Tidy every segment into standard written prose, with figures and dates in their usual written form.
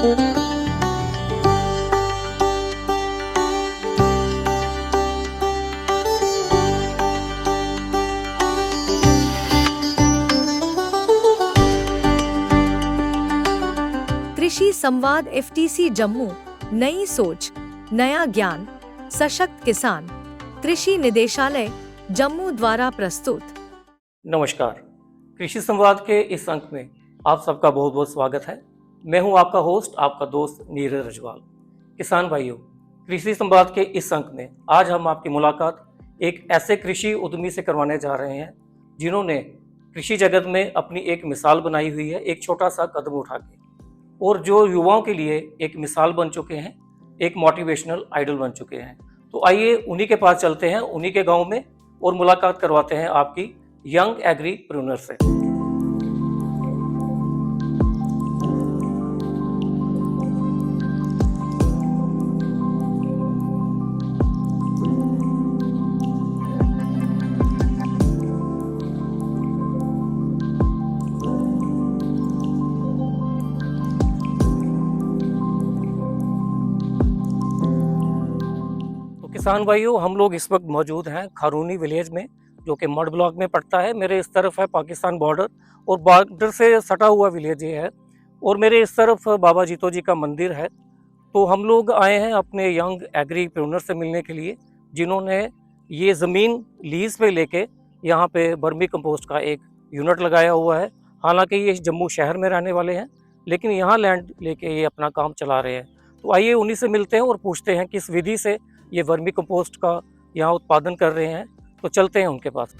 कृषि संवाद एफटीसी जम्मू, नई सोच, नया ज्ञान, सशक्त किसान, कृषि निदेशालय जम्मू द्वारा प्रस्तुत। नमस्कार, कृषि संवाद के इस अंक में आप सबका बहुत बहुत स्वागत है। मैं हूं आपका होस्ट, आपका दोस्त नीरज रजवाल। किसान भाइयों, कृषि संवाद के इस अंक में आज हम आपकी मुलाकात एक ऐसे कृषि उद्यमी से करवाने जा रहे हैं जिन्होंने कृषि जगत में अपनी एक मिसाल बनाई हुई है, एक छोटा सा कदम उठा के, और जो युवाओं के लिए एक मिसाल बन चुके हैं, एक मोटिवेशनल आइडल बन चुके हैं। तो आइए उन्हीं के पास चलते हैं, उन्हीं के गांव में, और मुलाकात करवाते हैं आपकी यंग एग्रीप्रेन्योर से। किसान भाइयों, हम लोग इस वक्त मौजूद हैं खारूनी विलेज में, जो कि मड ब्लॉक में पड़ता है। मेरे इस तरफ है पाकिस्तान बॉर्डर, और बॉर्डर से सटा हुआ विलेज ये है, और मेरे इस तरफ बाबा जीतो जी का मंदिर है। तो हम लोग आए हैं अपने यंग एग्रीप्रेन्योर से मिलने के लिए, जिन्होंने ये ज़मीन लीज पे लेके यहाँ पे वर्मी कंपोस्ट का एक यूनिट लगाया हुआ है। हालांकि ये जम्मू शहर में रहने वाले हैं, लेकिन यहाँ लैंड लेके ये अपना काम चला रहे हैं। तो आइए उन्हीं से मिलते हैं और पूछते हैं किस विधि से ये वर्मी कंपोस्ट का यहाँ उत्पादन कर रहे हैं। तो चलते हैं उनके पास।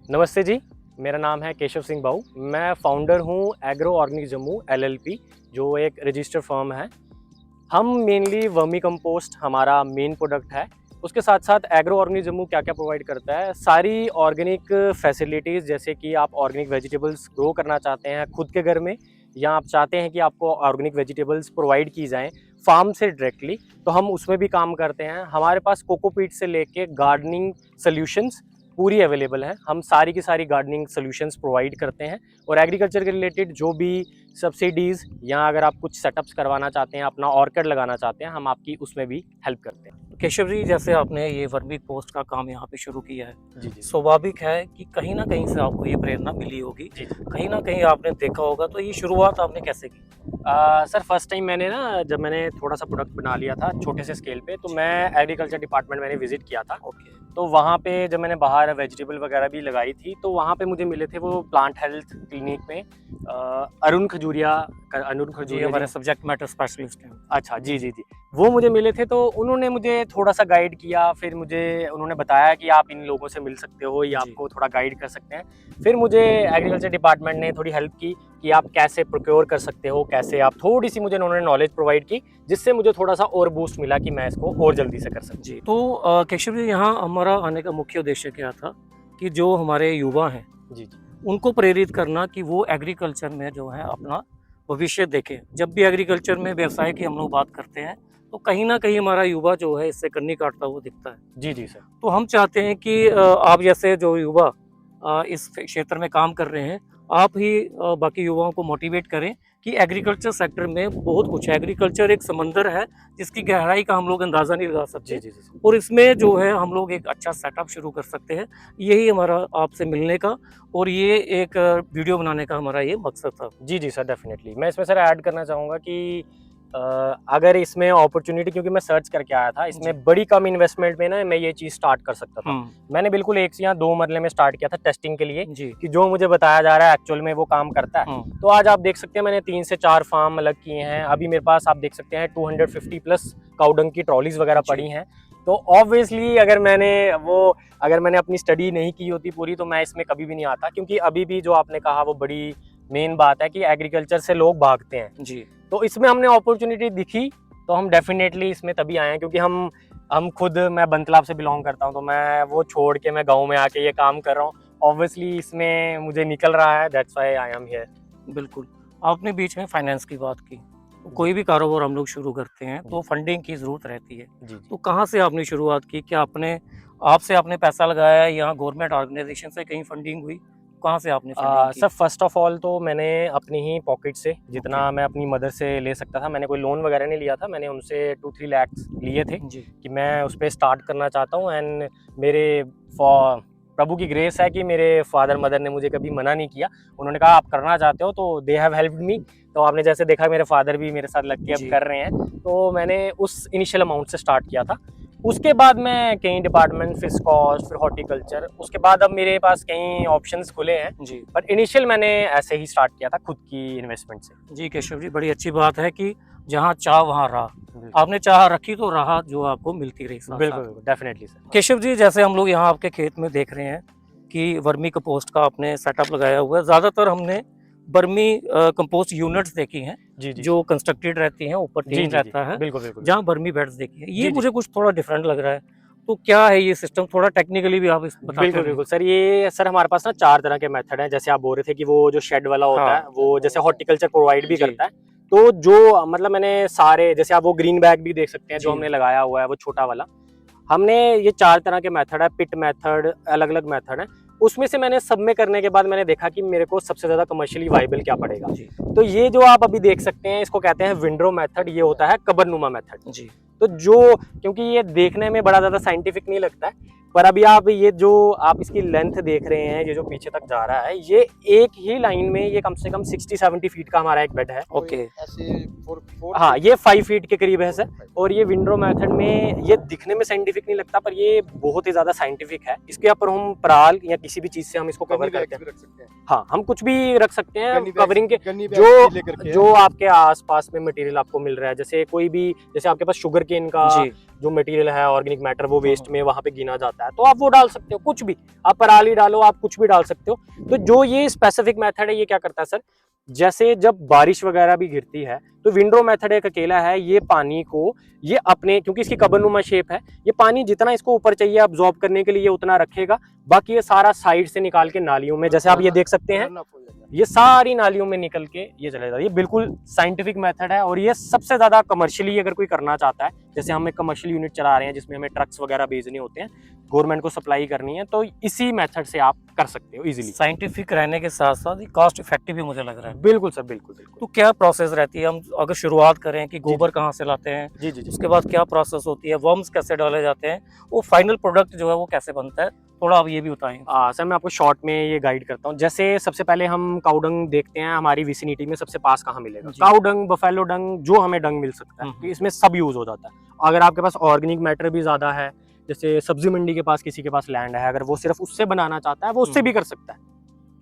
नमस्ते जी, मेरा नाम है केशव सिंह बाऊ। मैं फाउंडर हूँ एग्रो ऑर्गेनिक जम्मू LLP, जो एक रजिस्टर्ड फर्म है। हम मेनली वर्मी कंपोस्ट हमारा मेन प्रोडक्ट है। उसके साथ साथ एग्रो ऑर्गेनिक जम्मू क्या क्या प्रोवाइड करता है, सारी ऑर्गेनिक फैसिलिटीज़, जैसे कि आप ऑर्गेनिक वेजिटेबल्स ग्रो करना चाहते हैं खुद के घर में, या आप चाहते हैं कि आपको ऑर्गेनिक वेजिटेबल्स प्रोवाइड की जाएं फार्म से डायरेक्टली, तो हम उसमें भी काम करते हैं। हमारे पास कोकोपीट से लेके गार्डनिंग सॉल्यूशंस पूरी अवेलेबल है। हम सारी की सारी गार्डनिंग सॉल्यूशंस प्रोवाइड करते हैं, और एग्रीकल्चर के रिलेटेड जो भी सब्सिडीज़, या अगर आप कुछ सेटअप्स करवाना चाहते हैं, अपना ऑर्किड लगाना चाहते हैं, हम आपकी उसमें भी हेल्प करते हैं। केशव जी, जैसे आपने ये वर्मी पोस्ट का काम यहाँ पे शुरू किया है, जी जी स्वाभाविक है कि कहीं ना कहीं से आपको ये प्रेरणा मिली होगी, जी। कहीं ना कहीं आपने देखा होगा। तो ये शुरुआत आपने कैसे की? सर, फर्स्ट टाइम मैंने जब मैंने थोड़ा सा प्रोडक्ट बना लिया था छोटे से स्केल पे, तो मैं एग्रीकल्चर डिपार्टमेंट मैंने विजिट किया था। ओके। तो वहाँ पे जब मैंने बाहर वेजिटेबल वगैरह भी लगाई थी, तो वहाँ पे मुझे मिले थे वो प्लांट हेल्थ क्लिनिक में अरुण खजूरिया हमारे सब्जेक्ट मैटर स्पेशलिस्ट हैं। अच्छा, जी जी जी, वो मुझे मिले थे। तो उन्होंने मुझे थोड़ा सा गाइड किया, फिर मुझे उन्होंने बताया कि आप इन लोगों से मिल सकते हो, ये आपको थोड़ा गाइड कर सकते हैं। फिर मुझे एग्रीकल्चर डिपार्टमेंट ने थोड़ी हेल्प की कि आप कैसे प्रोक्योर कर सकते हो, कैसे आप, थोड़ी सी मुझे उन्होंने नॉलेज प्रोवाइड की, जिससे मुझे थोड़ा सा और बूस्ट मिला कि मैं इसको और जल्दी से कर सकूँ। जी, तो केशव जी, यहाँ हमारा आने का मुख्य उद्देश्य क्या था कि जो हमारे युवा हैं, जी जी उनको प्रेरित करना कि वो एग्रीकल्चर में जो है अपना भविष्य देखें। जब भी एग्रीकल्चर में व्यवसाय की हम लोग बात करते हैं, तो कहीं ना कहीं हमारा युवा जो है इससे कन्नी काटता हुआ दिखता है। जी जी सर। तो हम चाहते हैं कि आप जैसे जो युवा इस क्षेत्र में काम कर रहे हैं, आप ही बाकी युवाओं को मोटिवेट करें कि एग्रीकल्चर सेक्टर में बहुत कुछ है। एग्रीकल्चर एक समंदर है जिसकी गहराई का हम लोग अंदाज़ा नहीं लगा सकते। जी जी जी। और इसमें जो है हम लोग एक अच्छा सेटअप शुरू कर सकते हैं। यही हमारा आपसे मिलने का और ये एक वीडियो बनाने का हमारा ये मकसद था। जी जी सर, डेफिनेटली। मैं इसमें सर ऐड करना चाहूँगा कि अगर इसमें अपॉर्चुनिटी, क्योंकि मैं सर्च करके आया था, इसमें बड़ी कम इन्वेस्टमेंट में ना मैं ये चीज़ स्टार्ट कर सकता था। मैंने बिल्कुल 1 से या 2 मरले में स्टार्ट किया था टेस्टिंग के लिए, जी। कि जो मुझे बताया जा रहा है एक्चुअल में वो काम करता है। तो आज आप देख सकते हैं मैंने 3 से 4 फार्म अलग किए हैं। अभी मेरे पास आप देख सकते हैं 250 प्लस काउडंग की ट्रॉलीज वगैरह पड़ी हैं। तो ऑब्वियसली अगर मैंने अपनी स्टडी नहीं की होती पूरी, तो मैं इसमें कभी भी नहीं आता, क्योंकि अभी भी जो आपने कहा वो बड़ी मेन बात है कि एग्रीकल्चर से लोग भागते हैं। जी। तो इसमें हमने अपॉर्चुनिटी दिखी, तो हम डेफिनेटली इसमें तभी आए हैं, क्योंकि हम खुद, मैं बंतलाब से बिलोंग करता हूं, तो मैं वो छोड़ के मैं गांव में आके ये काम कर रहा हूं। ऑब्वियसली इसमें मुझे निकल रहा है, that's why I am here. बिल्कुल। आपने बीच में फाइनेंस की बात की। तो कोई भी कारोबार हम लोग शुरू करते हैं तो फंडिंग की ज़रूरत रहती है। जी तो कहाँ से आपने शुरुआत की? क्या आपने पैसा लगाया या गवर्नमेंट ऑर्गेनाइजेशन से कहीं फंडिंग हुई? कहाँ से आपने फंडिंग की? सर फर्स्ट ऑफ ऑल तो मैंने अपनी ही पॉकेट से जितना मैं अपनी मदर से ले सकता था, मैंने कोई लोन वगैरह नहीं लिया था, मैंने उनसे 2-3 लाख लिए थे जी कि मैं उस पर स्टार्ट करना चाहता हूँ। एंड मेरे प्रभु की ग्रेस है कि मेरे फादर मदर ने मुझे कभी मना नहीं किया। उन्होंने कहा आप करना चाहते हो तो दे हैव हेल्प्ड मी। तो आपने जैसे देखा मेरे फादर भी मेरे साथ लग के जी। अब कर रहे हैं, तो मैंने उस इनिशियल अमाउंट से स्टार्ट किया था। उसके बाद मैं कई डिपार्टमेंट, फिर स्कॉश, फिर हॉर्टिकल्चर, उसके बाद अब मेरे पास कई ऑप्शंस खुले हैं। जी बट इनिशियल मैंने ऐसे ही स्टार्ट किया था खुद की इन्वेस्टमेंट से। जी केशव जी, बड़ी अच्छी बात है कि जहाँ चाह वहाँ राह। आपने चाह रखी तो राह जो आपको मिलती रही साथ बिल्कुल साथ। बिल्कुल डेफिनेटली सर। केशव जी, जैसे हम लोग यहाँ आपके खेत में देख रहे हैं कि वर्मी कंपोस्ट का आपने सेटअप लगाया हुआ है। ज़्यादातर हमने वर्मी कंपोस्ट यूनिट्स देखी हैं जी जी जो कंस्ट्रक्टेड रहती हैं, ऊपर जी टीन जी रहता है, बिल्कुल बिल्कुल जहाँ वर्मी बेड्स देखी हैं। ये जी, जी। मुझे कुछ थोड़ा डिफरेंट लग रहा है, तो क्या है ये सिस्टम? थोड़ा टेक्निकली भी आप बताते बिल्कुल रहिए। बिल्कुल सर। ये सर हमारे पास ना 4 तरह के मेथड हैं। जैसे आप बोल रहे थे कि वो जो शेड वाला होता हाँ। है वो जैसे हॉर्टिकल्चर प्रोवाइड भी जी। करता है। तो जो मतलब मैंने सारे, जैसे आप वो ग्रीन बैग भी देख सकते हैं जो जी। हमने लगाया हुआ है, वो छोटा वाला। हमने ये 4 तरह के मेथड है, पिट मेथड, अलग अलग मेथड है। उसमें से मैंने सब में करने के बाद मैंने देखा कि मेरे को सबसे ज्यादा कमर्शियली वाइबल क्या पड़ेगा। जी तो ये जो आप अभी देख सकते हैं इसको कहते हैं विंडो मेथड। ये होता है कबरनुमा मेथड। जी तो जो, क्योंकि ये देखने में बड़ा ज्यादा साइंटिफिक नहीं लगता है, पर अभी आप ये जो आप इसकी लेंथ देख रहे हैं, ये जो पीछे तक जा रहा है, ये एक ही लाइन में ये कम से कम 60-70 फीट का हमारा एक बेड है। ओके। हाँ, ये 5 फीट के करीब है सर। और ये विंडो मेथड में ये दिखने में साइंटिफिक नहीं लगता, पर ये बहुत ही ज्यादा साइंटिफिक है। इसके ऊपर हम पराल या किसी भी चीज से हम इसको कवर करके रख सकते हैं। हाँ, हम कुछ भी रख सकते हैं गन्नी कवरिंग के। गन्नी बैग जो भी लेकर के जो आपके आसपास में मटेरियल आपको मिल रहा है, जैसे कोई भी, जैसे आपके पास शुगर केन का जी जो मटेरियल है, ऑर्गेनिक मैटर, वो वेस्ट में वहां पे गिना जाता है, तो आप वो डाल सकते हो। कुछ भी आप पराली डालो, आप कुछ भी डाल सकते हो। तो जो ये स्पेसिफिक मेथड है, ये क्या करता है सर, जैसे जब बारिश वगैरह भी गिरती है तो विंडो मेथड एक अकेला है, ये पानी को ये अपने, क्योंकि इसकी कबरनुमा शेप है, ये पानी जितना इसको ऊपर चाहिए अब्जॉर्ब करने के लिए ये उतना रखेगा। बाकी ये सारा साइड से निकाल के नालियों में, जैसे आप ये देख सकते हैं, ये सारी नालियों में निकल के ये चले जाता है। ये बिल्कुल साइंटिफिक मेथड है और ये सबसे ज्यादा कमर्शियली अगर कोई करना चाहता है, जैसे हम एक कमर्शियल यूनिट चला रहे हैं जिसमें हमें ट्रक्स वगैरह भेजने होते हैं, गवर्नमेंट को सप्लाई करनी है, तो इसी मेथड से आप कर सकते हो इजीली। साइंटिफिक रहने के साथ साथ कॉस्ट इफेक्टिव भी मुझे लग रहा है। बिल्कुल सर, बिल्कुल बिल्कुल। तो क्या प्रोसेस रहती है? हम अगर शुरुआत करें कि गोबर कहाँ से लाते हैं, जी जी जी। उसके बाद क्या प्रोसेस होती है, वर्म्स कैसे डाले जाते हैं, वो फाइनल प्रोडक्ट जो है वो कैसे बनता है, थोड़ा आप ये भी बताएं। सर मैं आपको शॉर्ट में ये गाइड करता हूँ। जैसे सबसे पहले हम काउडंग देखते हैं हमारी विसिनिटी में सबसे पास कहाँ मिलेगा। जी। काउडंग, बफेलो डंग, जो हमें डंग मिल सकता है, इसमें सब यूज हो जाता है। अगर आपके पास ऑर्गेनिक मैटर भी ज्यादा है, जैसे सब्जी मंडी के पास किसी के पास लैंड है, अगर वो सिर्फ उससे बनाना चाहता है वो उससे भी कर सकता है।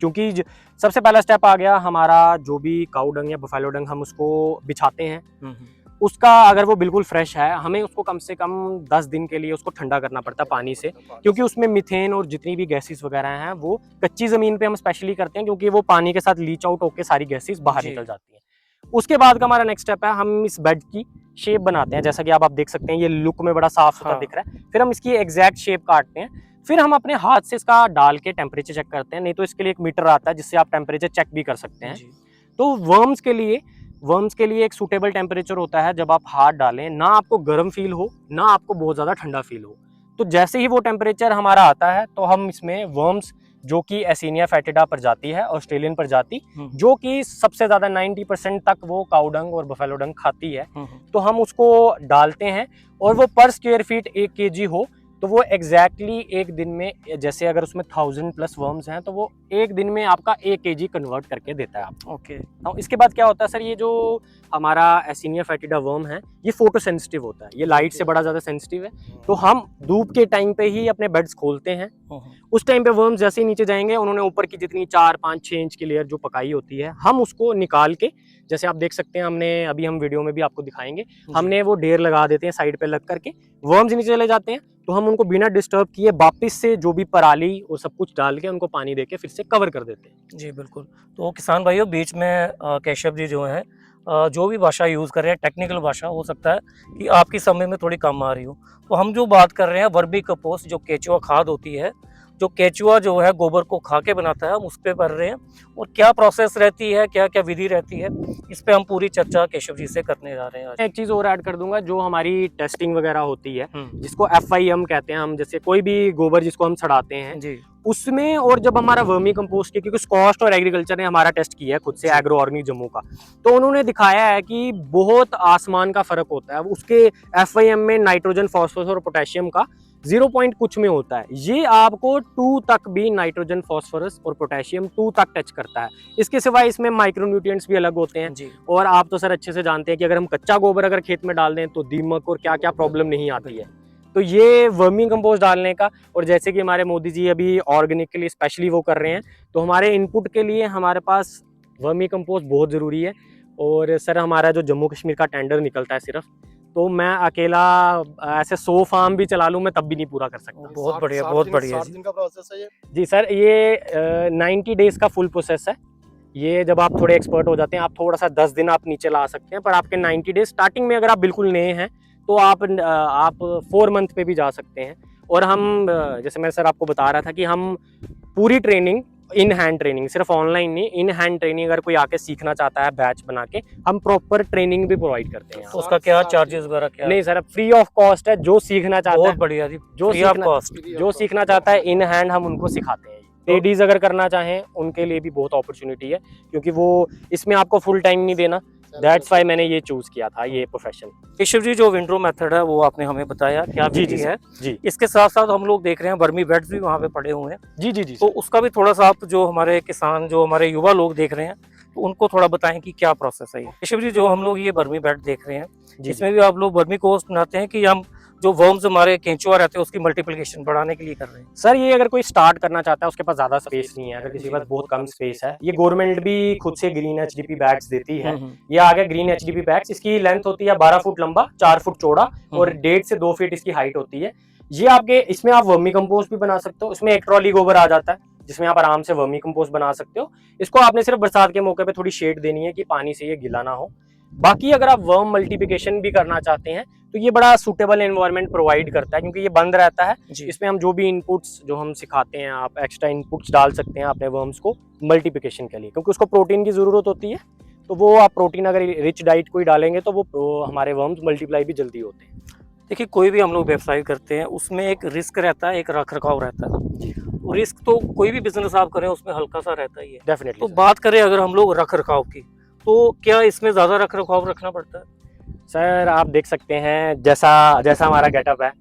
क्योंकि सबसे पहला स्टेप आ गया हमारा, जो भी काउडंग या बफेलो डंग हम उसको बिछाते हैं, उसका अगर वो बिल्कुल फ्रेश है, हमें उसको कम से कम 10 दिन के लिए उसको ठंडा करना पड़ता है पानी से, क्योंकि उसमें मीथेन और जितनी भी गैसेस वगैरह हैं वो कच्ची जमीन पे हम स्पेशली करते हैं, क्योंकि वो पानी के साथ लीच आउट होकर सारी गैसेस बाहर जी। निकल जाती हैं। उसके बाद का हमारा नेक्स्ट स्टेप है, हम इस बेड की शेप बनाते हैं। जैसा कि आप देख सकते हैं, ये लुक में बड़ा साफ सुथरा हाँ। दिख रहा है। फिर हम इसकी एग्जैक्ट शेप काटते हैं, फिर हम अपने हाथ से इसका डाल के टेम्परेचर चेक करते हैं। नहीं तो इसके लिए एक मीटर आता है जिससे आप टेम्परेचर चेक भी कर सकते हैं। जी। तो वर्म्स के लिए एक सूटेबल टेम्परेचर होता है, जब आप हाथ डालें ना आपको गर्म फील हो ना आपको बहुत ज़्यादा ठंडा फील हो। तो जैसे ही वो टेम्परेचर हमारा आता है तो हम इसमें वर्म्स, जो कि एसिनिया फेटिडा प्रजाति है, ऑस्ट्रेलियन प्रजाति, जो कि सबसे ज़्यादा 90% तक वो काउडंग और बफेलो डंग खाती है, तो हम उसको डालते हैं। और वो पर स्क्वायर फीट 1 kg हो तो वो एग्जैक्टली एक दिन में, जैसे अगर उसमें 1000+ वर्म्स हैं तो वो एक दिन में आपका 1 kg कन्वर्ट करके देता है आपको। ओके। तो इसके बाद क्या होता है सर, ये जो हमारा एसिनिया फेटिडा वर्म है ये फोटो सेंसिटिव होता है, ये लाइट से बड़ा ज़्यादा सेंसिटिव है। तो हम धूप के टाइम पे ही अपने बेड्स खोलते हैं, उस टाइम पे वर्म्स जैसे ही नीचे जाएंगे, उन्होंने ऊपर की जितनी 4-5-6 इंच की लेयर जो पकाई होती है, हम उसको निकाल के, जैसे आप देख सकते हैं, हमने अभी हम वीडियो में भी आपको दिखाएंगे, हमने वो ढेर लगा देते हैं साइड पे लग करके, वर्म्स नीचे चले जाते हैं, तो हम उनको बिना डिस्टर्ब किए वापस से जो भी पराली और सब कुछ डाल के उनको पानी देके फिर से कवर कर देते हैं। जी बिल्कुल। तो किसान भाइयों, बीच में केशव जी जो हैं, जो भी भाषा यूज़ कर रहे हैं, टेक्निकल भाषा, हो सकता है कि आपकी समझ में थोड़ी कम आ रही हो। तो हम जो बात कर रहे हैं वर्मी कंपोस्ट, जो केचुआ खाद होती है, जो केचुआ जो है गोबर को खा के बनाता है, हम उस पे भर रहे हैं। और क्या प्रोसेस रहती है, क्या क्या विधि रहती है, इस पे हम पूरी चर्चा केशव जी से करने जा रहे हैं आज। एक चीज़ और ऐड कर दूंगा, जो हमारी टेस्टिंग वगैरह होती है जिसको FIM कहते हैं, हम जैसे कोई भी गोबर जिसको हम सड़ाते हैं जी उसमें, और जब हमारा वर्मी कंपोस्ट की, क्योंकि स्कॉस्ट और एग्रीकल्चर ने हमारा टेस्ट किया है खुद से, एग्रो ऑर्गेनिक जम्मू का, तो उन्होंने दिखाया है कि बहुत आसमान का फर्क होता है उसके FIM में। नाइट्रोजन, फास्फोरस और पोटेशियम का 0 पॉइंट कुछ में होता है, ये आपको 2 तक भी नाइट्रोजन, फास्फोरस और पोटेशियम 2 तक टच करता है। इसके सिवाय इसमें माइक्रोन्यूट्रिएंट्स भी अलग होते हैं। जी और आप तो सर अच्छे से जानते हैं कि अगर हम कच्चा गोबर अगर खेत में डाल दें तो दीमक और क्या क्या प्रॉब्लम नहीं आती है। तो ये वर्मी कंपोस्ट डालने का, और जैसे कि हमारे मोदी जी अभी ऑर्गेनिक के लिए स्पेशली वो कर रहे हैं, तो हमारे इनपुट के लिए हमारे पास वर्मी कंपोस्ट बहुत ज़रूरी है। और सर हमारा जो जम्मू कश्मीर का टेंडर निकलता है सिर्फ, तो मैं अकेला ऐसे 100 फार्म भी चला लूँ मैं तब भी नहीं पूरा कर सकता। बहुत बढ़िया, बहुत बढ़िया 60 दिन का प्रोसेस है ये। जी सर, ये 90 डेज का फुल प्रोसेस है। ये जब आप थोड़े एक्सपर्ट हो जाते हैं, आप थोड़ा सा 10 दिन आप नीचे ला सकते हैं, पर आपके 90 डेज स्टार्टिंग में अगर आप बिल्कुल नए हैं तो आप 4 मंथ पे भी जा सकते हैं। और हम जैसे मैं सर आपको बता रहा था कि हम पूरी ट्रेनिंग, इन हैंड ट्रेनिंग, सिर्फ ऑनलाइन नहीं, इन हैंड ट्रेनिंग अगर कोई आके सीखना चाहता है बैच बना के, हम प्रॉपर ट्रेनिंग भी प्रोवाइड करते हैं। तो उसका क्या चार्जेस वगैरह क्या? नहीं सर, फ्री ऑफ कॉस्ट है। जो सीखना चाहता बहुत है, बढ़िया जी, जो फ्री ऑफ सीखना कॉस्ट। जो सीखना चाहता है इन हैंड हम उनको सिखाते हैं। लेडीज अगर करना चाहें उनके लिए भी बहुत अपॉर्चुनिटी है, क्योंकि वो इसमें आपको फुल टाइम नहीं देना। दैट्स व्हाई मैंने ये चूज किया था ये प्रोफेशन। केशव जी, जो विंड्रो मेथड है वो आपने हमें बताया क्या जी विधि जी है। जी इसके साथ साथ हम लोग देख रहे हैं वर्मी बेड्स भी वहाँ पे पड़े हुए हैं, जी जी जी तो उसका भी थोड़ा सा आप जो हमारे किसान, जो हमारे युवा लोग देख रहे हैं, तो उनको थोड़ा बताएं कि क्या प्रोसेस है ये। केशव जी, जो हम लोग ये वर्मी बेड देख रहे हैं, जी इसमें भी आप लोग वर्मी कंपोस्ट बनाते हैं कि हम जो वर्म्स हमारे केंचुआ रहते हैं उसकी मल्टीप्लिकेशन बढ़ाने के लिए कर रहे हैं? सर, ये अगर कोई स्टार्ट करना चाहता है, उसके पास ज्यादा स्पेस नहीं है, अगर किसी के पास बहुत कम स्पेस है, ये गवर्नमेंट भी खुद से ग्रीन HDP बैग्स देती है। ये आ गया ग्रीन HDP बैग्स। इसकी लेंथ होती है 12 फुट लंबा, 4 फुट चौड़ा और 1.5 से 2 फीट इसकी हाइट होती है। ये आपके, इसमें आप वर्मी कंपोस्ट भी बना सकते हो। इसमें 1 ट्रॉली गोबर आ जाता है जिसमें आप आराम से वर्मी कंपोस्ट बना सकते हो। इसको आपने सिर्फ बरसात के मौके पे थोड़ी शेड देनी है कि पानी से ये गिला ना हो। बाकी अगर आप वर्म मल्टीप्लिकेशन भी करना चाहते हैं तो ये बड़ा सूटेबल एनवायरनमेंट प्रोवाइड करता है, क्योंकि ये बंद रहता है। इसमें हम जो भी इनपुट्स जो हम सिखाते हैं, आप एक्स्ट्रा इनपुट्स डाल सकते हैं अपने वर्म्स को मल्टीप्लिकेशन के लिए, क्योंकि उसको प्रोटीन की जरूरत होती है। तो वो आप प्रोटीन अगर रिच डाइट कोई डालेंगे तो वो हमारे वर्म्स मल्टीप्लाई भी जल्दी होते हैं। देखिए, कोई भी हम लोग व्यवसाय करते हैं उसमें एक रिस्क रहता है, एक रख रखाव रहता है। रिस्क तो कोई भी बिजनेस आप करें उसमें हल्का सा रहता ही है। डेफिनेटली। तो बात करें अगर हम लोग रख रखाव की, तो क्या इसमें ज्यादा रख रखाव रखना पड़ता है? सर, आप देख सकते हैं जैसा जैसा हमारा गेटअप है,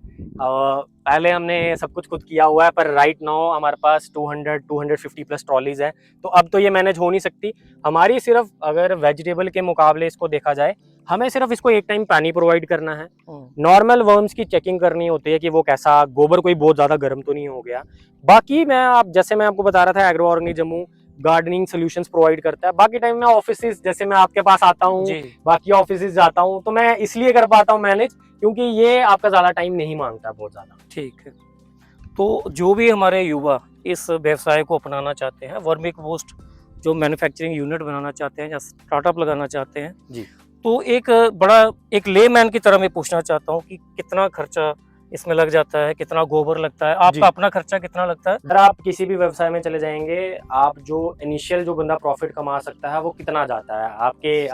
पहले हमने सब कुछ खुद किया हुआ है, पर राइट नाउ हमारे पास 250 प्लस ट्रॉलीज हैं, तो अब तो ये मैनेज हो नहीं सकती हमारी। सिर्फ अगर वेजिटेबल के मुकाबले इसको देखा जाए, हमें सिर्फ इसको एक टाइम पानी प्रोवाइड करना है, नॉर्मल वर्म्स की चेकिंग करनी होती है कि वो कैसा, गोबर कोई बहुत ज्यादा गर्म तो नहीं हो गया। बाकी जैसे मैं आपको बता रहा था, agro organic Jammu gardening solutions provide करता है। बाकी टाइम में ऑफिसेज, जैसे मैं आपके पास आता हूँ, बाकी ऑफिसेज जाता हूँ, तो मैं इसलिए कर पाता हूँ मैनेज, क्योंकि ये आपका ज्यादा टाइम नहीं मांगता बहुत ज्यादा। ठीक है। तो जो भी हमारे युवा इस व्यवसाय को अपनाना चाहते हैं, वर्मी कंपोस्ट जो मैन्युफैक्चरिंग यूनिट बनाना चाहते हैं या स्टार्टअप लगाना चाहते हैं जी, तो एक लेमैन की तरह मैं पूछना चाहता हूँ कि कितना खर्चा इसमें लग जाता है, कितना गोबर लगता है, आपका अपना खर्चा कितना लगता है? अगर आप किसी भी व्यवसाय में चले जाएंगे, आप जो इनिशियल जो बंदा प्रॉफिट कमा सकता है वो कितना जाता है,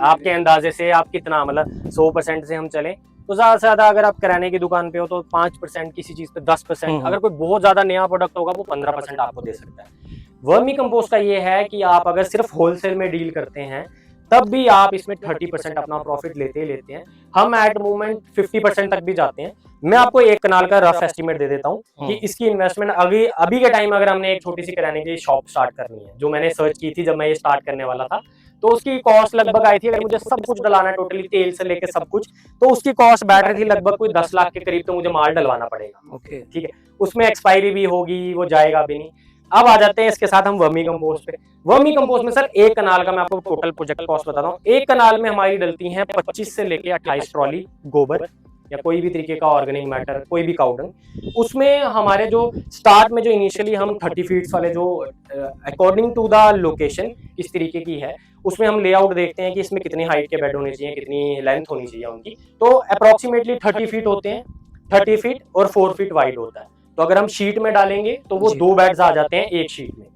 आपके अंदाजे से आप कितना, मतलब 100% से हम चले तो ज्यादा से ज्यादा अगर आप किराने की दुकान पे हो तो 5%, किसी चीज पे 10%, अगर कोई बहुत ज्यादा नया प्रोडक्ट होगा वो 15% आपको दे सकता है। वर्मी कंपोस्ट का ये है कि आप अगर सिर्फ होलसेल में डील करते हैं तब भी आप इसमें 30% अपना प्रॉफिट लेते हैं। हम एट मोमेंट 50% तक भी जाते हैं। मैं आपको 1 कनाल का रफ एस्टिमेट दे देता हूँ कि इसकी इन्वेस्टमेंट अभी के टाइम अगर हमने एक छोटी सी किराने की शॉप स्टार्ट करनी है, जो मैंने सर्च की थी जब मैं ये स्टार्ट करने वाला था, तो उसकी कॉस्ट लगभग आई थी, अगर मुझे सब कुछ डलाना है टोटली तेल से लेके सब कुछ, तो उसकी कॉस्ट बैठ रही थी लगभग कोई 10 लाख के करीब। तो मुझे माल डलवाना पड़ेगा, ठीक है, उसमें एक्सपायरी भी होगी, वो जाएगा भी नहीं। अब आ जाते हैं इसके साथ हम वर्मी कंपोस्ट पे। वर्मी कंपोस्ट में सर 1 कनाल का मैं आपको टोटल प्रोजेक्ट कॉस्ट बताता हूँ। 1 कनाल में हमारी डलती हैं 25 से लेके 28 ट्रॉली गोबर या कोई भी तरीके का ऑर्गेनिक मैटर, कोई भी काउडंग। उसमें हमारे जो स्टार्ट में जो इनिशियली हम 30 फीट्स वाले जो अकॉर्डिंग टू द लोकेशन किस तरीके की है, उसमें हम लेआउट देखते हैं कि इसमें कितनी हाइट के बेड होने चाहिए, कितनी लेंथ होनी चाहिए उनकी। तो अप्रोक्सीमेटली 30 फीट होते हैं, 30 फीट और 4 फीट वाइड होता है। तो अगर हम शीट में डालेंगे तो वो जी। 2 बेड्स आ जाते हैं एक शीट में।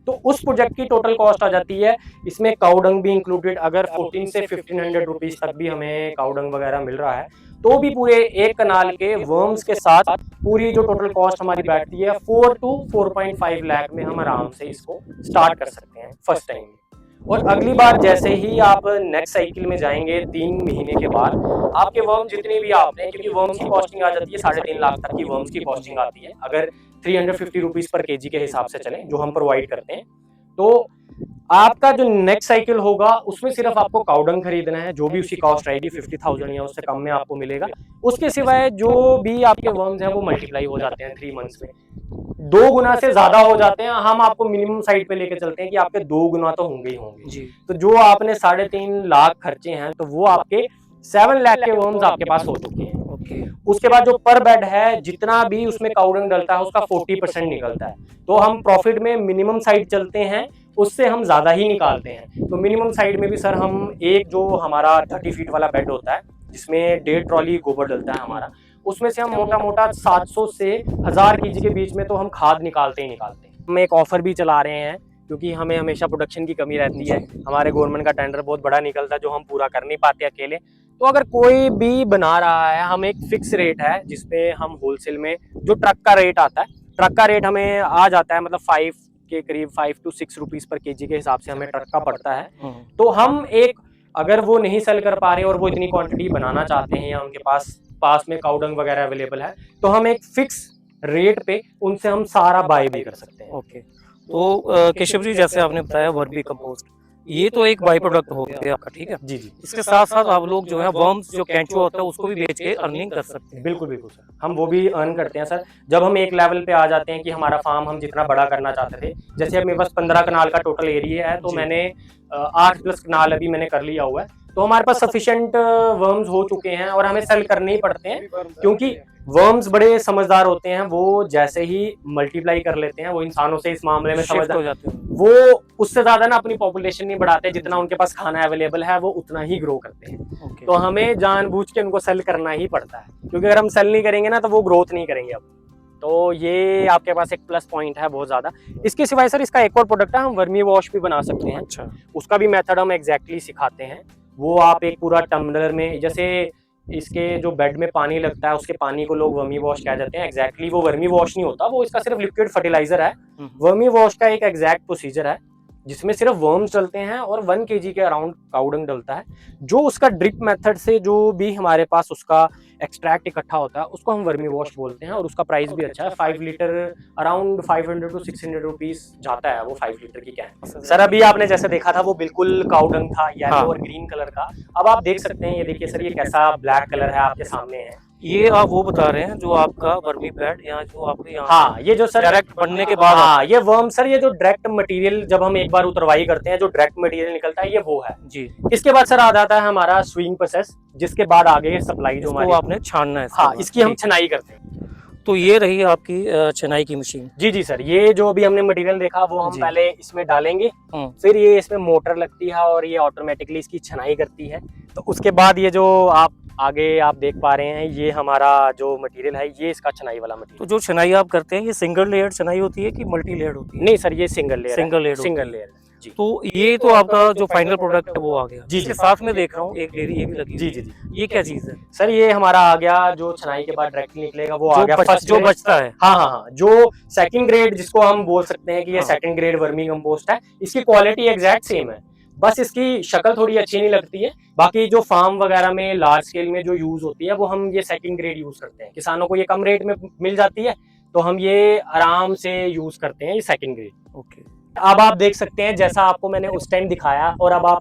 तो उस प्रोजेक्ट की टोटल कॉस्ट आ जाती है, इसमें काउडंग भी इंक्लूडेड, अगर 14 से 1500 रुपीज तक भी हमें काउडंग वगैरह मिल रहा है, तो भी पूरे एक कनाल के वर्म्स के साथ पूरी जो टोटल कॉस्ट हमारी बैठती है 4 to 4.5 लाख में हम आराम से इसको स्टार्ट कर सकते हैं फर्स्ट टाइम में। और अगली बार जैसे ही आप नेक्स्ट साइकिल में जाएंगे 3 महीने के बाद, आपके वर्म जितने भी आते हैं, क्योंकि वर्म्स की कॉस्टिंग आ जाती है 3.5 लाख तक की वर्म्स की कॉस्टिंग आती है, अगर 350 रुपीज पर केजी के हिसाब से चलें जो हम प्रोवाइड करते हैं। तो आपका जो नेक्स्ट साइकिल होगा उसमें सिर्फ आपको काउडंग खरीदना है, जो भी उसकी कॉस्ट रहेगी 50,000 या उससे कम में आपको मिलेगा। उसके सिवाय जो भी आपके वर्म्स हैं वो मल्टीप्लाई हो जाते हैं 3 मंथ्स में, 2 गुना से ज्यादा हो जाते हैं। हम आपको मिनिमम साइड पे लेके चलते हैं कि आपके 2 गुना तो होंगे ही होंगे जी। तो जो आपने 3.5 लाख खर्चे हैं तो वो आपके 7 लाख के वर्म्स आपके पास हो चुके हैं। ओके। उसके बाद जो पर बेड है, जितना भी उसमें काउडंग डलता है उसका 40% निकलता है। तो हम प्रॉफिट में मिनिमम साइड चलते हैं, उससे हम ज्यादा ही निकालते हैं। तो मिनिमम साइड में भी सर हम एक जो हमारा 30 फीट वाला बेड होता है जिसमें 1.5 ट्रॉली गोबर डलता है हमारा, उसमें से हम मोटा मोटा 700 से 1000 केजी के बीच में तो हम खाद निकालते ही निकालते हैं। हम एक ऑफर भी चला रहे हैं क्योंकि हमें हमेशा प्रोडक्शन की कमी रहती है, हमारे गवर्नमेंट का टेंडर बहुत बड़ा निकलता है जो हम पूरा कर नहीं पाते अकेले। तो अगर कोई भी बना रहा है, हम एक फिक्स रेट है जिसपे हम होलसेल में जो ट्रक का रेट आता है, ट्रक का रेट हमें आ जाता है मतलब 5 के करीब 5 to 6 रुपीज पर केजी के हिसाब से हमें ट्रक का पड़ता है। तो हम एक, अगर वो नहीं सेल कर पा रहे और वो इतनी क्वांटिटी बनाना चाहते हैं या उनके पास में काउडंग वगैरह अवेलेबल है, तो हम एक फिक्स रेट पे उनसे हम सारा बाय भी कर सकते हैं। ओके। तो केशव जी, जैसे आपने बताया वर्मी कंपोस्ट, ये तो एक बाई प्रोडक्ट हो गया आपका, ठीक है। जी जी, इसके साथ साथ आप लोग जो है वर्म्स जो केंचुआ होता है उसको भी बेच के अर्निंग कर सकते हैं। बिल्कुल बिल्कुल सर, हम वो भी अर्न करते हैं सर। जब हम एक लेवल पे आ जाते हैं कि हमारा फार्म हम जितना बड़ा करना चाहते थे, जैसे अब मेरे पास 15 कनाल का टोटल एरिया है, तो जी। मैंने 8+ कनाल अभी मैंने कर लिया हुआ है, तो हमारे पास सफिशिएंट वर्म्स हो चुके हैं और हमें सेल करने ही पड़ते हैं क्योंकि वर्म्स बड़े समझदार होते हैं। वो जैसे ही मल्टीप्लाई कर लेते हैं, वो इंसानों से इस मामले में शिफ्ट समझदार हो जाते हैं। वो उससे ज्यादा ना अपनी पॉपुलेशन नहीं बढ़ाते, जितना उनके पास खाना अवेलेबल है वो उतना ही ग्रो करते हैं। ओके। तो हमें जानबूझ के उनको सेल करना ही पड़ता है, क्योंकि अगर हम सेल नहीं करेंगे ना तो वो ग्रोथ नहीं करेंगे। अब तो ये आपके पास एक प्लस पॉइंट है बहुत ज्यादा। इसके सिवाय सर इसका एक और प्रोडक्ट है, हम वर्मी वॉश भी बना सकते हैं। अच्छा। उसका भी मेथड हम एग्जैक्टली सिखाते हैं। वो आप एक पूरा टम्बलर में, जैसे इसके जो बेड में पानी लगता है उसके पानी को लोग वर्मी वॉश कह जाते हैं, एग्जैक्टली वो वर्मी वॉश नहीं होता, वो इसका सिर्फ लिक्विड फर्टिलाइजर है। वर्मी वॉश का एक एग्जैक्ट प्रोसीजर है जिसमें सिर्फ वर्म्स डलते हैं और 1 kg के अराउंड काउडंग डलता है। जो उसका ड्रिप मेथड से जो भी हमारे पास उसका एक्सट्रैक्ट इकट्ठा होता है उसको हम वर्मी वॉश बोलते हैं, और उसका प्राइस भी अच्छा है। 5 लीटर अराउंड 500 to 600 रुपीज जाता है वो 5 लीटर की कैन। सर अभी आपने जैसे देखा था वो बिल्कुल काउडंग था, येलो और ग्रीन कलर का। अब आप देख सकते हैं, ये देखिए सर, ये कैसा ब्लैक कलर है आपके सामने है। ये आप वो बता रहे हैं जो आपका वर्मी पैड यहाँ जो आपके यहाँ हाँ, ये जो सर डायरेक्ट बनने के बाद हाँ, ये वर्म सर, ये जो डायरेक्ट मटेरियल जब हम एक बार उतरवाई करते हैं, जो डायरेक्ट मटेरियल निकलता है ये वो है जी। इसके बाद सर आ जाता है हमारा स्विंग प्रोसेस, जिसके बाद आगे सप्लाई जो हमारी, आपने छानना है। हाँ, इसकी हम छनाई करते हैं। तो ये रही आपकी छनाई की मशीन। जी जी सर, ये जो अभी हमने मटेरियल देखा वो हम पहले इसमें डालेंगे, फिर ये इसमें मोटर लगती है और ये ऑटोमेटिकली इसकी छनाई करती है। तो उसके बाद ये जो आप आगे आप देख पा रहे हैं, ये हमारा जो मटेरियल है ये इसका छनाई वाला मटेरियल। तो जो छनाई आप करते हैं ये सिंगल लेयर छनाई होती है कि मल्टी लेयर होती है? नहीं सर, ये सिंगल लेयर सिंगल लेयर जी। तो ये तो आपका जो फाइनल प्रोडक्ट है वो आ गया। जी इसके साथ में देख रहा हूँ एक डेयरी ये भी लगी। जी जी जी, ये क्या चीज है सर? ये हमारा आ गया जो छनाई के बाद डायरेक्टली निकलेगा वो आ गया फर्स्ट जो बचता है। हाँ हाँ हाँ, जो सेकंड ग्रेड जिसको हम बोल सकते हैं कि ये सेकंड ग्रेड वर्मी कंपोस्ट है। इसकी क्वालिटी एग्जैक्ट सेम है, बस इसकी शक्ल थोड़ी अच्छी नहीं लगती है। बाकी जो फार्म वगैरह में लार्ज स्केल में जो यूज होती है वो हम ये सेकंड ग्रेड यूज करते हैं। किसानों को ये कम रेट में मिल जाती है तो हम ये आराम से यूज करते हैं ये सेकंड ग्रेड। ओके। अब आप देख सकते हैं जैसा आपको मैंने उस टाइम दिखाया, और अब आप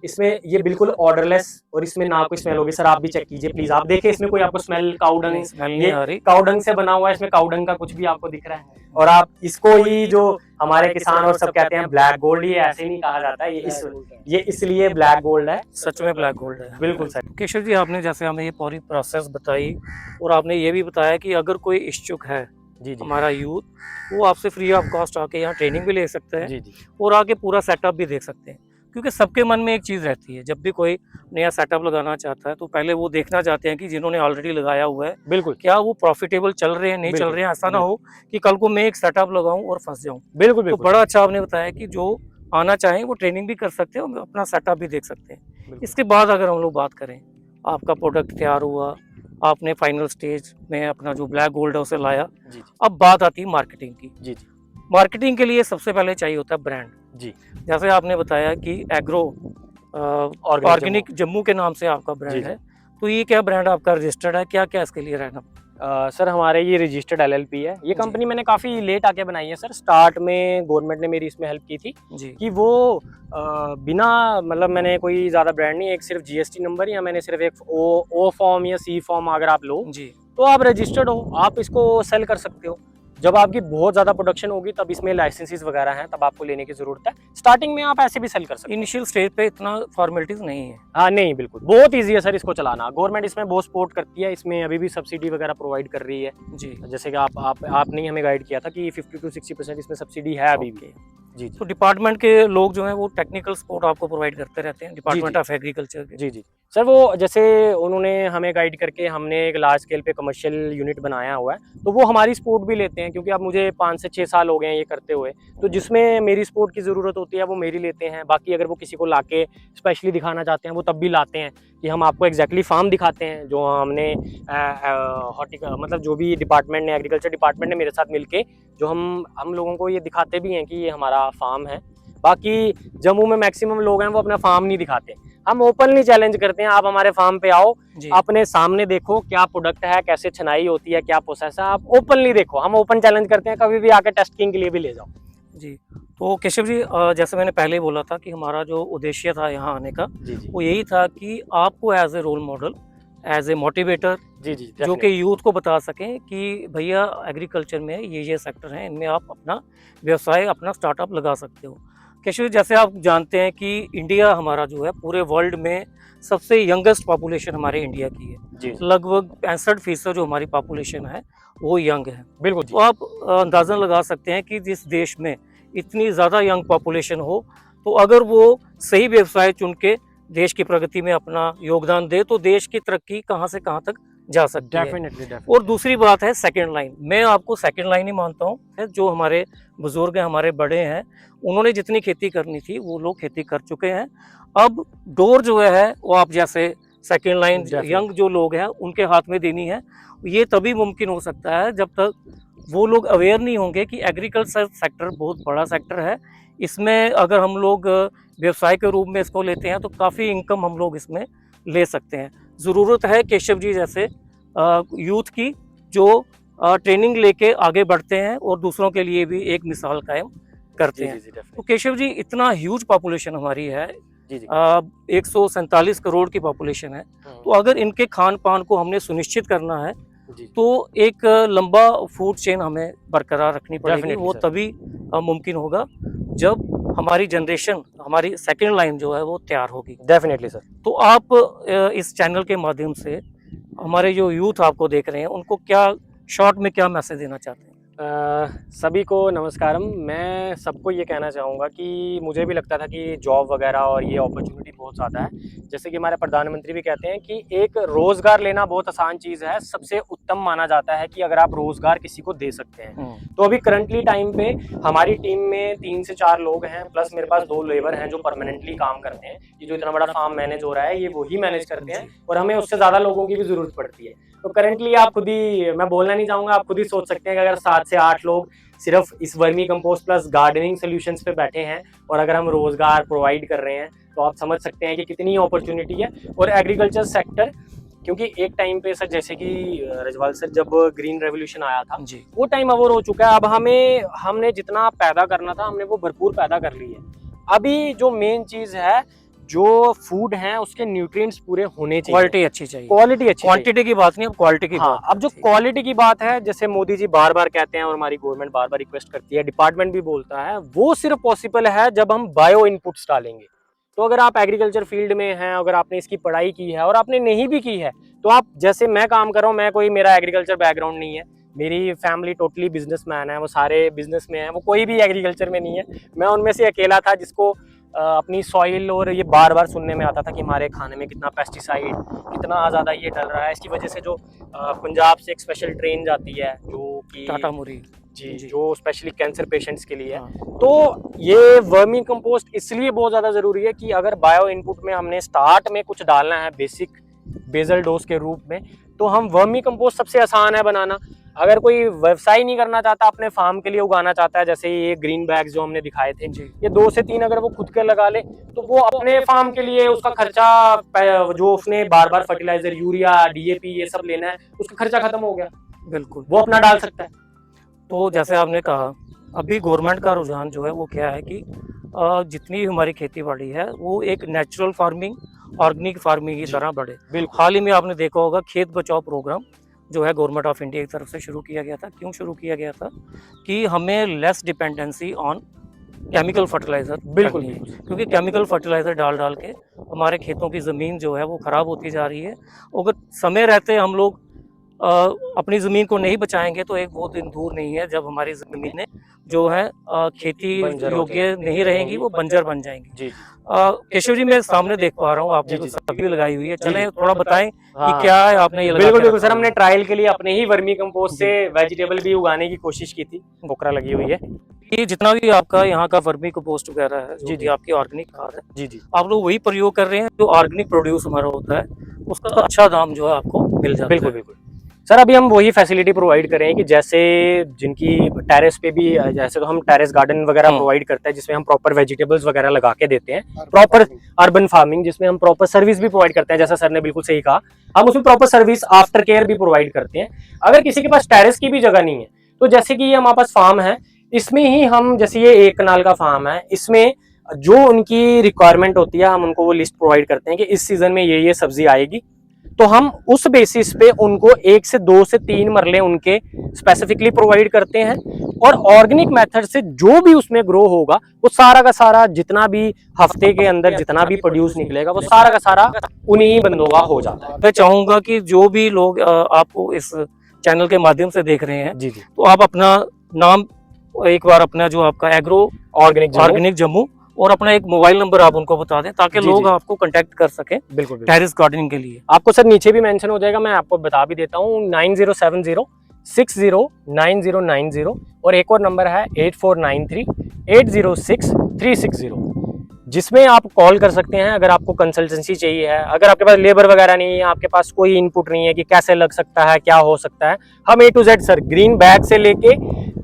इसमें ये बिल्कुल ऑर्डरलेस और इसमें ना कोई स्मेल होगी। सर आप भी चेक कीजिए प्लीज, आप देखिए इसमें कोई आपको स्मेल काउडंग, ये काउडंग से बना हुआ है, इसमें काउडंग का कुछ भी आपको दिख रहा है। और आप इसको ही जो हमारे किसान और सब कहते हैं ब्लैक गोल्ड, ये ऐसे नहीं कहा जाता है, ये इसलिए ब्लैक गोल्ड है। सच में ब्लैक गोल्ड है। बिल्कुल सर। केशव जी, आपने जैसे हमें ये पूरी प्रोसेस बताई और आपने ये भी बताया कि अगर कोई इच्छुक है जी जी, हमारा यूथ, वो आपसे फ्री ऑफ कॉस्ट आके यहाँ ट्रेनिंग भी ले सकते हैं जी जी, और आके पूरा सेटअप भी देख सकते हैं। क्योंकि सबके मन में एक चीज़ रहती है, जब भी कोई नया सेटअप लगाना चाहता है तो पहले वो देखना चाहते हैं कि जिन्होंने ऑलरेडी लगाया हुआ है बिल्कुल क्या वो प्रॉफिटेबल चल रहे हैं, नहीं चल बिल्कुल, रहे हैं। ऐसा ना हो कि कल को मैं एक सेटअप लगाऊं और फंस जाऊं। बिल्कुल तो बिल्कुल बड़ा अच्छा आपने बताया कि जो आना चाहें वो ट्रेनिंग भी कर सकते हैं और अपना सेटअप भी देख सकते हैं। बिल्कुल। इसके बाद अगर हम लोग बात करें, आपका प्रोडक्ट तैयार हुआ, आपने फाइनल स्टेज में अपना जो ब्लैक गोल्ड है उसे लाया, जी जी अब बात आती है मार्केटिंग की। जी जी मार्केटिंग के लिए सबसे पहले चाहिए होता है ब्रांड। जी जैसे आपने बताया कि एग्रो ऑर्गेनिक जम्मू के नाम से आपका जी ब्रांड जी है, तो ये क्या ब्रांड आपका रजिस्टर्ड है, क्या क्या इसके लिए रहना? सर हमारे ये रजिस्टर्ड एलएलपी है। ये जी। कंपनी मैंने काफ़ी लेट आके बनाई है सर। स्टार्ट में गवर्नमेंट ने मेरी इसमें हेल्प की थी जी कि वो बिना मतलब मैंने कोई ज़्यादा ब्रांड नहीं, एक सिर्फ जीएसटी नंबर या मैंने सिर्फ एक ओ फॉर्म या सी फॉर्म अगर आप लो जी तो आप रजिस्टर्ड हो, आप इसको सेल कर सकते हो। जब आपकी बहुत ज़्यादा प्रोडक्शन होगी तब इसमें लाइसेंसेस वगैरह हैं, तब आपको लेने की ज़रूरत है। स्टार्टिंग में आप ऐसे भी सेल कर सकते हो। इनिशियल स्टेज पे इतना फॉर्मेलिटीज नहीं है। हाँ नहीं बिल्कुल, बहुत ईजी है सर इसको चलाना। गवर्नमेंट इसमें बहुत सपोर्ट करती है, इसमें अभी भी सब्सिडी वगैरह प्रोवाइड कर रही है। जी जैसे कि आपने ही हमें गाइड किया था कि 50 to 60% इसमें सब्सिडी है अभी भी। जी जी तो डिपार्टमेंट के लोग जो हैं वो टेक्निकल सपोर्ट आपको प्रोवाइड करते रहते हैं, डिपार्टमेंट जी। ऑफ एग्रीकल्चर के। जी जी सर, वो जैसे उन्होंने हमें गाइड करके हमने एक लार्ज स्केल पे कमर्शियल यूनिट बनाया हुआ है, तो वो हमारी सपोर्ट भी लेते हैं, क्योंकि अब मुझे 5 से 6 साल हो गए हैं ये करते हुए। तो जिसमें मेरी सपोर्ट की ज़रूरत होती है वो मेरी लेते हैं। बाकी अगर वो किसी को लाके स्पेशली दिखाना चाहते हैं वो तब भी लाते हैं कि हम आपको एग्जैक्टली फार्म दिखाते हैं जो हमने मतलब जो भी डिपार्टमेंट ने, एग्रीकल्चर डिपार्टमेंट ने मेरे साथ मिलके जो हम लोगों को ये दिखाते भी हैं कि ये हमारा फार्म है। बाकी जम्मू में मैक्सिमम लोग हैं वो अपना फार्म नहीं दिखाते। हम ओपनली चैलेंज करते हैं, आप हमारे फार्म पे आओ, जी अपने सामने देखो क्या प्रोडक्ट है, कैसे छनाई होती है, क्या प्रोसेस है, आप ओपनली देखो। हम ओपन चैलेंज करते हैं, कभी भी आके टेस्टिंग के लिए भी ले जाओ। जी। तो केशव जी, जैसे मैंने पहले बोला था कि हमारा जो उद्देश्य था यहाँ आने का जी जी वो यही था कि आपको as a role model, as a motivator, जी जी जो कि यूथ को बता सकें कि भैया एग्रीकल्चर में ये सेक्टर हैं, इनमें आप अपना व्यवसाय, अपना स्टार्टअप लगा सकते हो। केशव जी, जैसे आप जानते हैं कि इंडिया हमारा जो है पूरे वर्ल्ड में सबसे यंगेस्ट पॉपुलेशन हमारे इंडिया की है। जी लगभग 65% जो हमारी पॉपुलेशन है वो यंग है। बिल्कुल तो आप अंदाज़ा लगा सकते हैं कि जिस देश में इतनी ज़्यादा यंग पॉपुलेशन हो, तो अगर वो सही व्यवसाय चुन के देश की प्रगति में अपना योगदान दे तो देश की तरक्की कहाँ से कहाँ तक जा सकती है। डेफिनेटली और दूसरी बात है सेकंड लाइन। मैं आपको सेकंड लाइन ही मानता हूँ। जो हमारे बुजुर्ग हैं, हमारे बड़े हैं, उन्होंने जितनी खेती करनी थी वो लोग खेती कर चुके हैं। अब डोर जो है वो आप जैसे सेकंड लाइन यंग जो लोग हैं उनके हाथ में देनी है। ये तभी मुमकिन हो सकता है जब तक वो लोग अवेयर नहीं होंगे कि एग्रीकल्चर सेक्टर बहुत बड़ा सेक्टर है। इसमें अगर हम लोग व्यवसाय के रूप में इसको लेते हैं तो काफ़ी इनकम हम लोग इसमें ले सकते हैं। ज़रूरत है केशव जी जैसे यूथ की जो ट्रेनिंग लेके आगे बढ़ते हैं और दूसरों के लिए भी एक मिसाल कायम करते हैं। तो केशव जी, इतना ह्यूज पॉपुलेशन हमारी है, 147 करोड़ की पॉपुलेशन है, तो अगर इनके खान पान को हमने सुनिश्चित करना है तो एक लंबा फूड चेन हमें बरकरार रखनी पड़ेगी। वो तभी मुमकिन होगा जब हमारी जनरेशन, हमारी सेकंड लाइन जो है वो तैयार होगी। Definitely sir. तो आप इस चैनल के माध्यम से हमारे जो यूथ आपको देख रहे हैं उनको क्या शॉर्ट में क्या मैसेज देना चाहते हैं? सभी को नमस्कारम। मैं सबको ये कहना चाहूँगा कि मुझे भी लगता था कि जॉब वगैरह और ये अपॉर्चुनिटी बहुत ज़्यादा है। जैसे कि हमारे प्रधानमंत्री भी कहते हैं कि एक रोज़गार लेना बहुत आसान चीज़ है। सबसे उत्तम माना जाता है कि अगर आप रोज़गार किसी को दे सकते हैं। तो अभी करंटली टाइम पे हमारी टीम में 3 से 4 लोग हैं, प्लस मेरे पास 2 लेबर हैं जो परमानेंटली काम करते हैं। ये जो इतना बड़ा फार्म मैनेज हो रहा है ये वही मैनेज करते हैं और हमें उससे ज़्यादा लोगों की भी ज़रूरत पड़ती है। तो करंटली आप खुद ही, मैं बोलना नहीं चाहूँगा, आप खुद ही सोच सकते हैं कि अगर 7 से 8 लोग सिर्फ इस vermi compost plus gardening solutions पे बैठे हैं और अगर हम रोजगार प्रोवाइड कर रहे हैं तो आप समझ सकते हैं कि कितनी अपॉर्चुनिटी है। और एग्रीकल्चर सेक्टर, क्योंकि एक टाइम पे सर जैसे कि रजवाल सर जब ग्रीन रेवोल्यूशन आया था जी। वो टाइम ओवर हो चुका है। अब हमने जितना पैदा करना था हमने वो भरपूर पैदा कर ली है। अभी जो मेन चीज है, जो फूड है उसके न्यूट्रिएंट्स पूरे होने चाहिए, क्वालिटी अच्छी चाहिए, क्वालिटी अच्छी, क्वांटिटी की बात नहीं, अब क्वालिटी की बात। अब जो क्वालिटी की बात है, जैसे मोदी जी बार बार कहते हैं और हमारी गवर्नमेंट बार बार रिक्वेस्ट करती है, डिपार्टमेंट भी बोलता है, वो सिर्फ पॉसिबल है जब हम बायो इनपुट्स डालेंगे। तो अगर आप एग्रीकल्चर फील्ड में हैं, अगर आपने इसकी पढ़ाई की है और आपने नहीं भी की है, तो आप जैसे मैं काम कर रहा हूँ, मैं कोई, मेरा एग्रीकल्चर बैकग्राउंड नहीं है, मेरी फैमिली टोटली बिजनेसमैन है, वो सारे बिजनेस में है, वो कोई भी एग्रीकल्चर में नहीं है। मैं उनमें से अकेला था जिसको अपनी सॉइल, और ये बार बार सुनने में आता था कि हमारे खाने में कितना पेस्टिसाइड, कितना ज़्यादा ये डल रहा है। इसकी वजह से जो पंजाब से एक स्पेशल ट्रेन जाती है जो कि टाटा मुरी जी जी। जो स्पेशली कैंसर पेशेंट्स के लिए है। हाँ। तो ये वर्मी कंपोस्ट इसलिए बहुत ज़्यादा ज़रूरी है कि अगर बायो इनपुट में हमने स्टार्ट में कुछ डालना है बेसिक बेसल डोज के रूप में, तो हम वर्मी कंपोस्ट सबसे आसान है बनाना। अगर कोई व्यवसाय नहीं करना चाहता, अपने फार्म के लिए उगाना चाहता है, जैसे ये ग्रीन बैग्स जो हमने दिखाए थे, ये 2 से 3 अगर वो खुद के लगा ले, तो वो अपने फार्म के लिए उसका खर्चा जो उसने बार बार फर्टिलाइजर, यूरिया, डीएपी ये सब लेना है, उसका खर्चा खत्म हो गया, बिल्कुल। वो अपना डाल सकता है। तो जैसे आपने कहा, अभी गवर्नमेंट का रुझान जो है वो क्या है कि जितनी हमारी खेती बाड़ी है वो एक नेचुरल फार्मिंग, ऑर्गेनिक फार्मिंग की तरह बढ़े। बिल्कुल। हाल ही में आपने देखा होगा खेत बचाओ प्रोग्राम जो है गवर्नमेंट ऑफ इंडिया की तरफ से शुरू किया गया था। क्यों शुरू किया गया था? कि हमें less dependency on chemical fertiliser बिल्कुल, करनी है। बिल्कुल। क्योंकि केमिकल फर्टिलाइजर डाल डाल के हमारे खेतों की ज़मीन जो है वो ख़राब होती जा रही है। अगर समय रहते हम लोग अपनी ज़मीन को नहीं बचाएंगे तो एक वो दिन दूर नहीं है जब हमारी ज़मीनें जो है खेती बंजर हो योग्य नहीं रहेंगी, वो बंजर बन जाएंगी। जी जी। केशव जी, मैं सामने देख पा रहा हूँ आपने जी, तो जी। सब्जी लगाई हुई है। जी, चलें जी। थोड़ा बताएं कि हाँ। क्या है आपने ये लगा बिल्कुल के बिल्कुल रखा सर, हुआ हमने ट्रायल के लिए अपने ही वर्मी कंपोस्ट जी। से वेजिटेबल भी उगाने की कोशिश की थी। बोकरा लगी हुई है। ये जितना भी आपका यहाँ का वर्मी कंपोस्ट वगैरह है, जो जी, भी जी। आपकी ऑर्गेनिक खाद है, जी जी। आप लोग वही प्रयोग कर रहे हैं जो ऑर्गेनिक प्रोड्यूस हमारा होता है, उसका अच्छा दाम जो है आपको मिल जाता बिल्कुल है। बिल्कुल सर, अभी हम वही फैसिलिटी प्रोवाइड कर रहे हैं कि जैसे जिनकी टेरेस पे भी, जैसे तो हम टेरेस गार्डन वगैरह प्रोवाइड करते हैं जिसमें हम प्रॉपर वेजिटेबल्स वगैरह लगा के देते हैं, प्रॉपर अर्बन फार्मिंग जिसमें हम प्रॉपर सर्विस भी प्रोवाइड करते हैं। जैसा सर ने बिल्कुल सही कहा, हम उसमें प्रॉपर सर्विस आफ्टर केयर भी प्रोवाइड करते हैं। अगर किसी के पास टेरेस की भी जगह नहीं है, तो जैसे कि ये हमारे पास फार्म है, इसमें ही हम, जैसे ये 1 कनाल का फार्म है, इसमें जो उनकी रिक्वायरमेंट होती है हम उनको वो लिस्ट प्रोवाइड करते हैं कि इस सीजन में ये सब्जी आएगी, तो हम उस बेसिस पे उनको 1 से 2 से 3 मरले उनके स्पेसिफिकली प्रोवाइड करते हैं। और ऑर्गेनिक मेथड से जो भी उसमें ग्रो होगा, वो सारा का सारा जितना भी हफ्ते के अंदर जितना भी प्रोड्यूस निकलेगा, वो सारा का सारा उन्हीं बंदों का हो जाता है। मैं चाहूंगा कि जो भी लोग आपको इस चैनल के माध्यम से देख रहे हैं, जी जी। तो आप अपना नाम एक बार, अपना जो आपका एग्रो ऑर्गेनिक जम्मू, और अपना एक मोबाइल नंबर आप उनको बता दें ताकि जी, लोग जी। आपको कांटेक्ट कर सकें बिल्कुल बिल्कुल। टेरेस गार्डनिंग के लिए। आपको सर नीचे भी मेंशन हो जाएगा, मैं आपको बता भी देता हूँ, 9070609090, और एक और नंबर है 8493806360, जिसमें आप कॉल कर सकते हैं अगर आपको कंसल्टेंसी चाहिए है। अगर आपके पास लेबर वगैरह नहीं है, आपके पास कोई इनपुट नहीं है कि कैसे लग सकता है, क्या हो सकता है, हम A to Z sir, green bag से लेके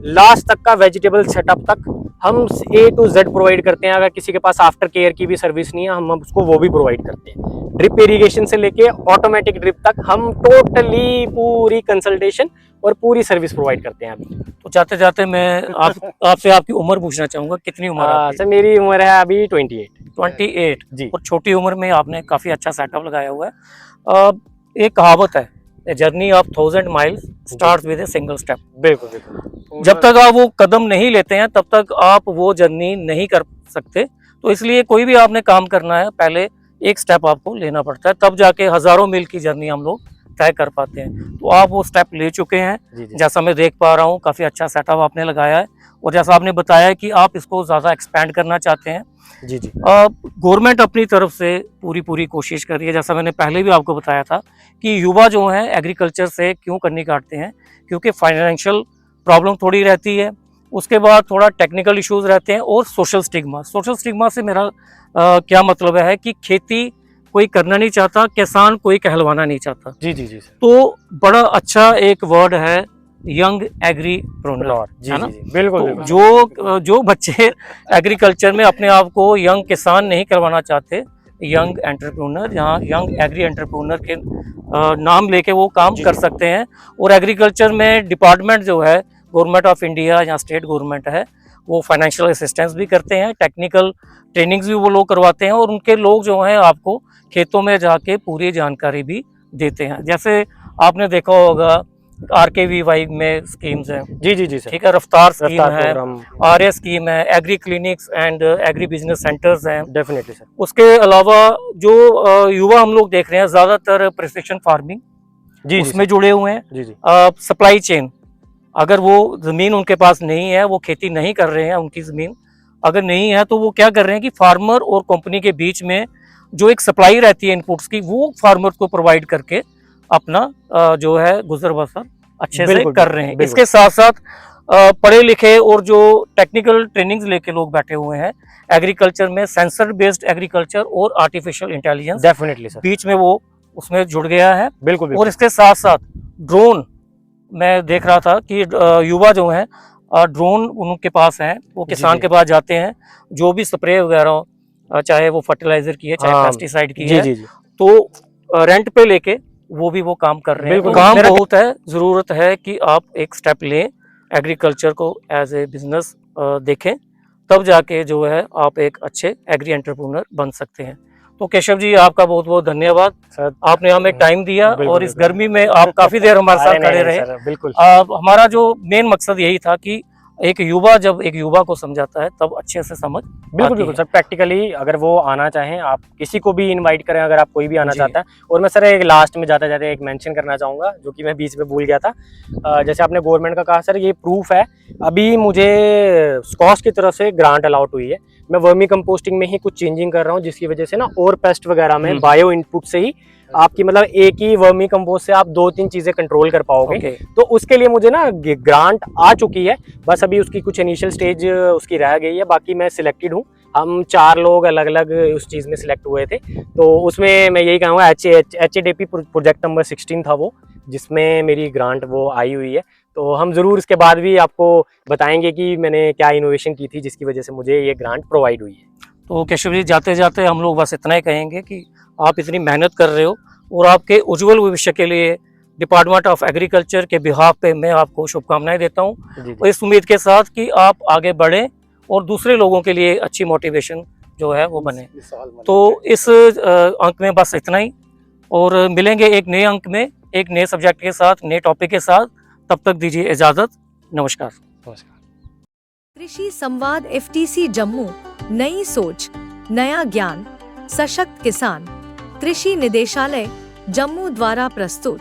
लास्ट तक का वेजिटेबल सेटअप तक हम A to Z प्रोवाइड करते हैं। अगर किसी के पास आफ्टर केयर की भी सर्विस नहीं है, हम उसको वो भी प्रोवाइड करते हैं। ड्रिप इरिगेशन से लेके ऑटोमेटिक ड्रिप तक हम टोटली पूरी कंसल्टेशन और पूरी सर्विस प्रोवाइड करते हैं अभी। तो जाते जाते मैं आपसे आपकी उम्र पूछना चाहूंगा, कितनी उम्र है? सर मेरी उम्र है अभी 28। 28 जी। और छोटी उम्र में आपने काफी अच्छा सेटअप लगाया हुआ है। एक कहावत है, journey of 1000 miles start with a single step. बिल्कुल बिल्कुल। जब तक आप वो कदम नहीं लेते हैं तब तक आप वो जर्नी नहीं कर सकते। तो इसलिए कोई भी आपने काम करना है, पहले एक स्टेप आपको लेना पड़ता है, तब जाके हजारों मील की जर्नी हम लोग तय कर पाते हैं। तो आप वो स्टेप ले चुके हैं। जी जी। जैसा मैं देख पा रहा हूँ, काफी अच्छा सेटअप आपने लगाया है, और जैसा आपने बताया कि आप इसको ज्यादा एक्सपेंड करना चाहते हैं। जी जी। गवर्नमेंट अपनी तरफ से पूरी कोशिश कर रही है। जैसा मैंने पहले भी आपको बताया था कि युवा जो हैं एग्रीकल्चर से क्यों करनी काटते हैं, क्योंकि फाइनेंशियल प्रॉब्लम थोड़ी रहती है, उसके बाद थोड़ा टेक्निकल इश्यूज रहते हैं, और सोशल स्टिग्मा से मेरा क्या मतलब है कि खेती कोई करना नहीं चाहता, किसान कोई कहलवाना नहीं चाहता। जी जी जी। तो बड़ा अच्छा एक वर्ड है यंग एग्रीप्रेन्योर, जी है ना? जी, बिल्कुल तो बिल्कुल। जो बच्चे एग्रीकल्चर में अपने आप को यंग किसान नहीं करवाना चाहते, यंग एंटरप्रेन्योर, यहाँ यंग एग्री एंटरप्रेन्योर के नाम लेके वो काम कर सकते हैं। और एग्रीकल्चर में डिपार्टमेंट जो है गवर्नमेंट ऑफ इंडिया या स्टेट गवर्नमेंट है, वो फाइनेंशियल असिस्टेंस भी करते हैं, टेक्निकल ट्रेनिंग्स भी वो लोग करवाते हैं, और उनके लोग जो हैं आपको खेतों में जाके पूरी जानकारी भी देते हैं। जैसे आपने देखा होगा RKVY में स्कीम्स हैं, जी जी जी सर। ठीक है, रफ्तार स्कीम रफ्तार है, प्रोग्राम। RA स्कीम है, agri clinics and agri business centres हैं। Definitely sir. उसके अलावा जो युवा हम लोग देख रहे हैं ज़्यादातर प्रिसिशन फार्मिंग जी उसमें जुड़े हुए हैं। जी जी। सप्लाई चेन, अगर वो ज़मीन उनके पास नहीं है, वो खेती नहीं कर रहे हैं, उनकी ज़मीन अगर नहीं है तो वो क्या कर रहे हैं कि फार्मर और कंपनी के बीच में जो एक सप्लाई रहती है इनपुट्स की, वो फार्मर को प्रोवाइड करके अपना जो है गुजर बसर अच्छे से कर रहे हैं। इसके साथ साथ पढ़े लिखे और जो टेक्निकल ट्रेनिंग्स लेके लोग बैठे हुए हैं एग्रीकल्चर में, सेंसर बेस्ड एग्रीकल्चर और आर्टिफिशियल इंटेलिजेंस डेफिनेटली सर, बीच में वो उसमें जुड़ गया है। बिल्कुल। और इसके साथ साथ ड्रोन, मैं देख रहा था कि युवा जो हैं ड्रोन उनके पास हैं, वो किसान के पास जाते हैं, जो भी स्प्रे वगैरह चाहे वो फर्टिलाइजर की है चाहे पेस्टिसाइड की है, तो रेंट पे लेके वो भी वो काम कर रहे हैं। काम बहुत है, जरूरत है कि आप एक स्टेप लें, एग्रीकल्चर को एज ए बिजनेस देखें, तब जाके जो है आप एक अच्छे एग्री एंटरप्रेन्योर बन सकते हैं। तो केशव जी आपका बहुत बहुत धन्यवाद सर, आपने हमें टाइम दिया और इस गर्मी में आप काफी देर हमारे साथ खड़े रहे। बिल्कुल। हमारा जो मेन मकसद यही था कि एक युवा जब एक युवा को समझाता है तब अच्छे से समझ बिल्कुल सर, प्रैक्टिकली अगर वो आना चाहें, आप किसी को भी इनवाइट करें, अगर आप कोई भी आना चाहता है। और मैं सर एक लास्ट में जाते जाते एक मेंशन करना चाहूँगा, जो कि मैं बीच में भूल गया था। जैसे आपने गवर्नमेंट का कहा सर, ये प्रूफ है, अभी मुझे स्कॉश की तरफ से ग्रांट अलाउट हुई है। मैं वर्मी कंपोस्टिंग में ही कुछ चेंजिंग कर रहा हूँ, जिसकी वजह से ना और पेस्ट वगैरह में बायो इनपुट से ही आपकी मतलब एक ही वर्मी कंपोस्ट से आप 2-3 चीजें कंट्रोल कर पाओगे। तो उसके लिए मुझे ना ग्रांट आ चुकी है, बस अभी उसकी कुछ इनिशियल स्टेज उसकी रह गई है, बाकी मैं सिलेक्टेड हूँ। हम 4 लोग अलग अलग उस चीज़ में सिलेक्ट हुए थे, तो उसमें मैं यही कहूँगा HADP प्रोजेक्ट नंबर 16 था वो, जिसमें मेरी ग्रांट वो आई हुई है। तो हम ज़रूर इसके बाद भी आपको बताएंगे कि मैंने क्या इनोवेशन की थी जिसकी वजह से मुझे ये ग्रांट प्रोवाइड हुई है। तो केशव जी जाते जाते हम लोग बस इतना ही कहेंगे कि आप इतनी मेहनत कर रहे हो और आपके उज्जवल भविष्य के लिए डिपार्टमेंट ऑफ एग्रीकल्चर के बिहाफ पे मैं आपको शुभकामनाएं देता हूँ, और इस उम्मीद के साथ कि आप आगे बढ़ें और दूसरे लोगों के लिए अच्छी मोटिवेशन जो है वो बने। तो इस अंक में बस इतना ही, और मिलेंगे एक नए अंक में एक नए सब्जेक्ट के साथ, नए टॉपिक के साथ। तब तक दीजिए इजाजत, नमस्कार। कृषि संवाद FTC जम्मू, नई सोच, नया ज्ञान, सशक्त किसान, कृषि निदेशालय जम्मू द्वारा प्रस्तुत।